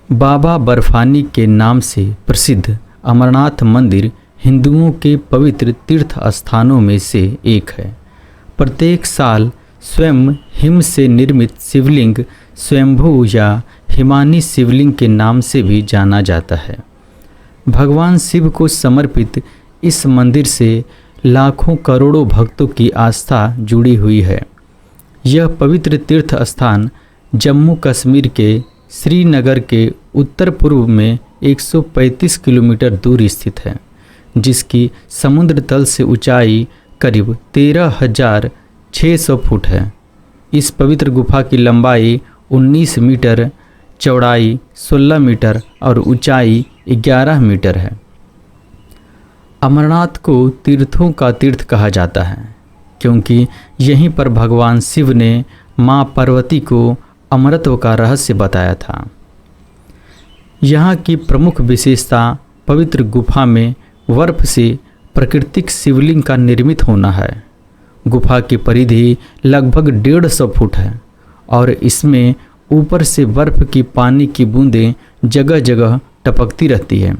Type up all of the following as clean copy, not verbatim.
बाबा बर्फानी के नाम से प्रसिद्ध अमरनाथ मंदिर हिंदुओं के पवित्र तीर्थ स्थानों में से एक है। प्रत्येक साल स्वयं हिम से निर्मित शिवलिंग स्वयंभू या हिमानी शिवलिंग के नाम से भी जाना जाता है। भगवान शिव को समर्पित इस मंदिर से लाखों करोड़ों भक्तों की आस्था जुड़ी हुई है। यह पवित्र तीर्थ स्थान जम्मू कश्मीर के श्रीनगर के उत्तर पूर्व में 135 किलोमीटर दूर स्थित है, जिसकी समुद्र तल से ऊंचाई करीब 13,600 फुट है। इस पवित्र गुफा की लंबाई 19 मीटर, चौड़ाई 16 मीटर और ऊंचाई 11 मीटर है। अमरनाथ को तीर्थों का तीर्थ कहा जाता है क्योंकि यहीं पर भगवान शिव ने माँ पार्वती को अमरत्व का रहस्य बताया था। यहाँ की प्रमुख विशेषता पवित्र गुफा में बर्फ से प्राकृतिक शिवलिंग का निर्मित होना है। गुफा की परिधि लगभग 150 फुट है और इसमें ऊपर से बर्फ की पानी की बूंदें जगह जगह टपकती रहती है।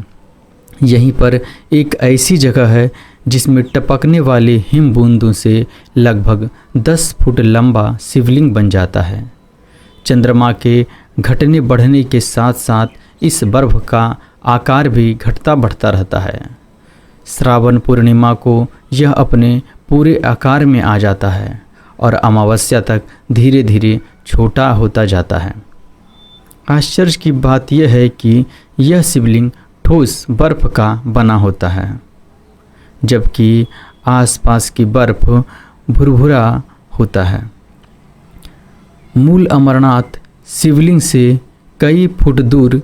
यहीं पर एक ऐसी जगह है जिसमें टपकने वाली हिम बूंदों से लगभग 10 फुट लंबा शिवलिंग बन जाता है। चंद्रमा के घटने बढ़ने के साथ साथ इस बर्फ का आकार भी घटता बढ़ता रहता है। श्रावण पूर्णिमा को यह अपने पूरे आकार में आ जाता है और अमावस्या तक धीरे धीरे छोटा होता जाता है। आश्चर्य की बात यह है कि यह शिवलिंग ठोस बर्फ का बना होता है, जबकि आसपास की बर्फ भुरभुरा होता है। मूल अमरनाथ शिवलिंग से कई फुट दूर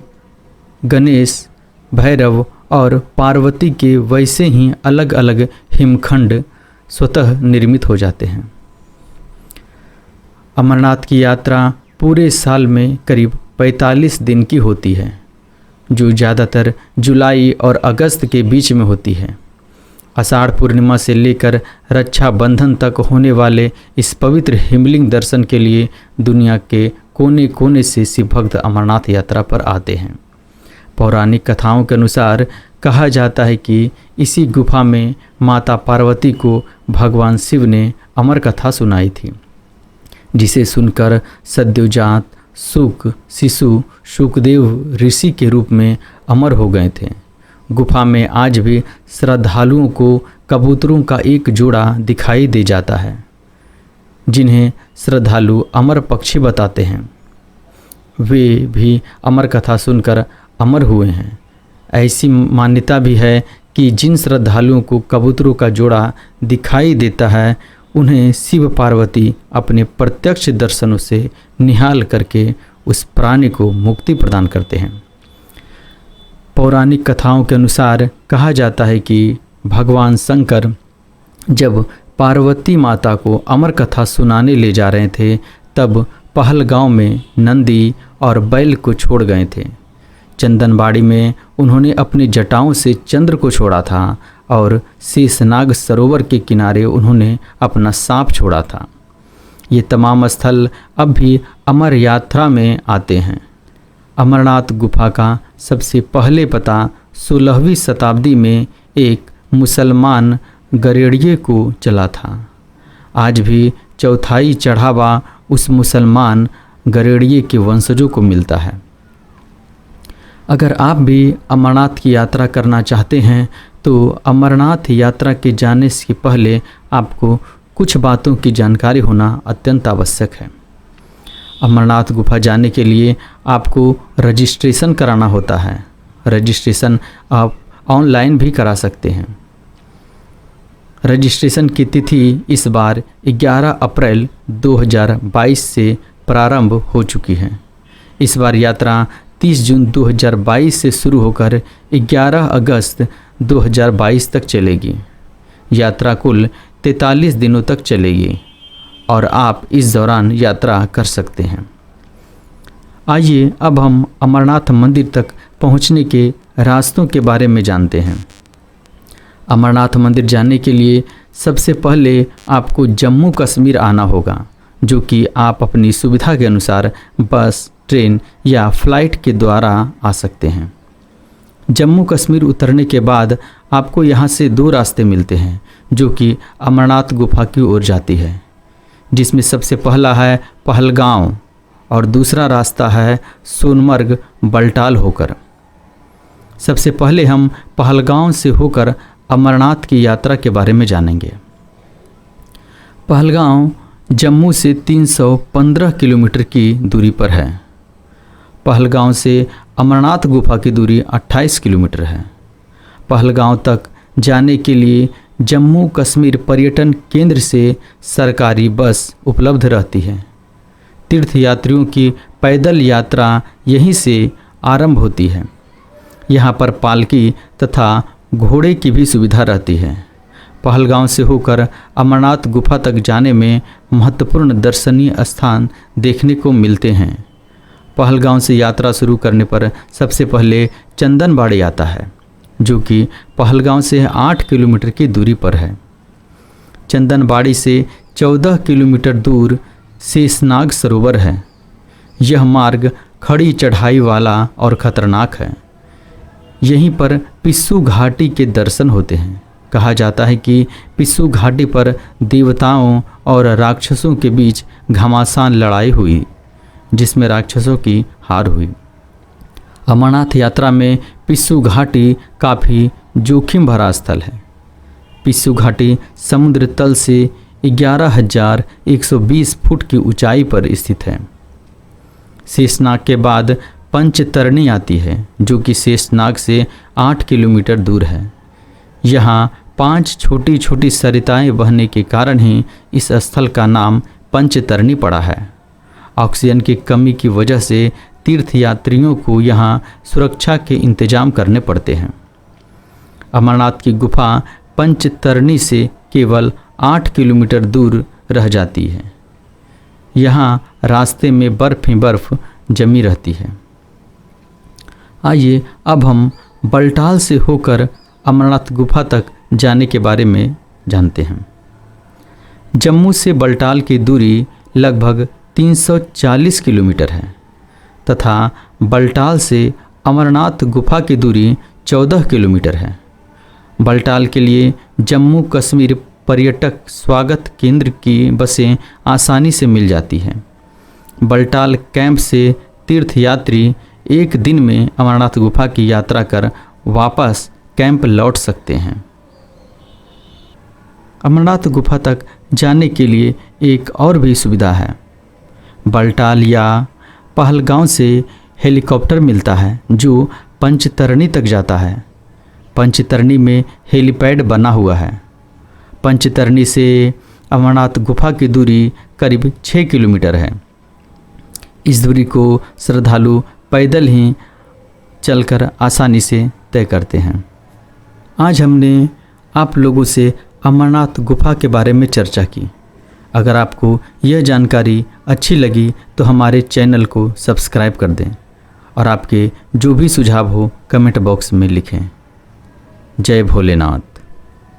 गणेश, भैरव और पार्वती के वैसे ही अलग अलग हिमखंड स्वतः निर्मित हो जाते हैं। अमरनाथ की यात्रा पूरे साल में करीब 45 दिन की होती है, जो ज़्यादातर जुलाई और अगस्त के बीच में होती है। आषाढ़ पूर्णिमा से लेकर रक्षाबंधन तक होने वाले इस पवित्र हिमलिंग दर्शन के लिए दुनिया के कोने कोने से शिव भक्त अमरनाथ यात्रा पर आते हैं। पौराणिक कथाओं के अनुसार कहा जाता है कि इसी गुफा में माता पार्वती को भगवान शिव ने अमर कथा सुनाई थी, जिसे सुनकर सद्योजात सुक शिशु शुकदेव ऋषि के रूप में अमर हो गए थे। गुफा में आज भी श्रद्धालुओं को कबूतरों का एक जोड़ा दिखाई दे जाता है, जिन्हें श्रद्धालु अमर पक्षी बताते हैं। वे भी अमर कथा सुनकर अमर हुए हैं। ऐसी मान्यता भी है कि जिन श्रद्धालुओं को कबूतरों का जोड़ा दिखाई देता है, उन्हें शिव पार्वती अपने प्रत्यक्ष दर्शनों से निहाल करके उस प्राणी को मुक्ति प्रदान करते हैं। पौराणिक कथाओं के अनुसार कहा जाता है कि भगवान शंकर जब पार्वती माता को अमर कथा सुनाने ले जा रहे थे, तब पहलगांव में नंदी और बैल को छोड़ गए थे। चंदनबाड़ी में उन्होंने अपनी जटाओं से चंद्र को छोड़ा था और शेषनाग सरोवर के किनारे उन्होंने अपना सांप छोड़ा था। ये तमाम स्थल अब भी अमर यात्रा में आते हैं। अमरनाथ गुफा का सबसे पहले पता 16वीं शताब्दी में एक मुसलमान गरेड़िए को चला था। आज भी चौथाई चढ़ावा उस मुसलमान गरेड़िए के वंशजों को मिलता है। अगर आप भी अमरनाथ की यात्रा करना चाहते हैं तो अमरनाथ यात्रा के जाने से पहले आपको कुछ बातों की जानकारी होना अत्यंत आवश्यक है। अमरनाथ गुफा जाने के लिए आपको रजिस्ट्रेशन कराना होता है। रजिस्ट्रेशन आप ऑनलाइन भी करा सकते हैं। रजिस्ट्रेशन की तिथि इस बार 11 अप्रैल 2022 से प्रारंभ हो चुकी है। इस बार यात्रा 30 जून 2022 से शुरू होकर 11 अगस्त 2022 तक चलेगी। यात्रा कुल 43 दिनों तक चलेगी और आप इस दौरान यात्रा कर सकते हैं। आइए अब हम अमरनाथ मंदिर तक पहुंचने के रास्तों के बारे में जानते हैं। अमरनाथ मंदिर जाने के लिए सबसे पहले आपको जम्मू कश्मीर आना होगा, जो कि आप अपनी सुविधा के अनुसार बस, ट्रेन या फ्लाइट के द्वारा आ सकते हैं। जम्मू कश्मीर उतरने के बाद आपको यहाँ से 2 रास्ते मिलते हैं जो कि अमरनाथ गुफा की ओर जाती है, जिसमें सबसे पहला है पहलगांव और दूसरा रास्ता है सोनमर्ग बल्टाल होकर। सबसे पहले हम पहलगांव से होकर अमरनाथ की यात्रा के बारे में जानेंगे। पहलगांव जम्मू से 315 किलोमीटर की दूरी पर है। पहलगांव से अमरनाथ गुफा की दूरी 28 किलोमीटर है। पहलगांव तक जाने के लिए जम्मू कश्मीर पर्यटन केंद्र से सरकारी बस उपलब्ध रहती है। तीर्थयात्रियों की पैदल यात्रा यहीं से आरंभ होती है। यहाँ पर पालकी तथा घोड़े की भी सुविधा रहती है। पहलगांव से होकर अमरनाथ गुफा तक जाने में महत्वपूर्ण दर्शनीय स्थान देखने को मिलते हैं। पहलगांव से यात्रा शुरू करने पर सबसे पहले चंदनबाड़ी आता है, जो कि पहलगांव से 8 किलोमीटर की दूरी पर है। चंदनबाड़ी से 14 किलोमीटर दूर शेषनाग सरोवर है। यह मार्ग खड़ी चढ़ाई वाला और खतरनाक है। यहीं पर पिस्सू घाटी के दर्शन होते हैं। कहा जाता है कि पिस्सू घाटी पर देवताओं और राक्षसों के बीच घमासान लड़ाई हुई, जिसमें राक्षसों की हार हुई। अमरनाथ यात्रा में पिस्सू घाटी काफ़ी जोखिम भरा स्थल है। पिस्सू घाटी समुद्र तल से 11,120 फुट की ऊंचाई पर स्थित है। शेषनाग के बाद पंचतरणी आती है, जो कि शेषनाग से 8 किलोमीटर दूर है। यहाँ 5 छोटी छोटी सरिताएं बहने के कारण ही इस स्थल का नाम पंचतरणी पड़ा है। ऑक्सीजन की कमी की वजह से तीर्थयात्रियों को यहाँ सुरक्षा के इंतजाम करने पड़ते हैं। अमरनाथ की गुफा पंचतरणी से केवल 8 किलोमीटर दूर रह जाती है। यहाँ रास्ते में बर्फ़ ही बर्फ़ जमी रहती है। आइए अब हम बल्टाल से होकर अमरनाथ गुफा तक जाने के बारे में जानते हैं। जम्मू से बल्टाल की दूरी लगभग 340 किलोमीटर है तथा बल्टाल से अमरनाथ गुफा की दूरी 14 किलोमीटर है। बल्टाल के लिए जम्मू कश्मीर पर्यटक स्वागत केंद्र की बसें आसानी से मिल जाती हैं। बल्टाल कैंप से तीर्थयात्री एक दिन में अमरनाथ गुफा की यात्रा कर वापस कैंप लौट सकते हैं। अमरनाथ गुफा तक जाने के लिए एक और भी सुविधा है। बल्टाल या पहलगांव से हेलीकॉप्टर मिलता है जो पंचतरणी तक जाता है। पंचतरणी में हेलीपैड बना हुआ है। पंचतरणी से अमरनाथ गुफा की दूरी करीब 6 किलोमीटर है। इस दूरी को श्रद्धालु पैदल ही चलकर आसानी से तय करते हैं। आज हमने आप लोगों से अमरनाथ गुफा के बारे में चर्चा की। अगर आपको यह जानकारी अच्छी लगी तो हमारे चैनल को सब्सक्राइब कर दें और आपके जो भी सुझाव हो कमेंट बॉक्स में लिखें। जय भोलेनाथ।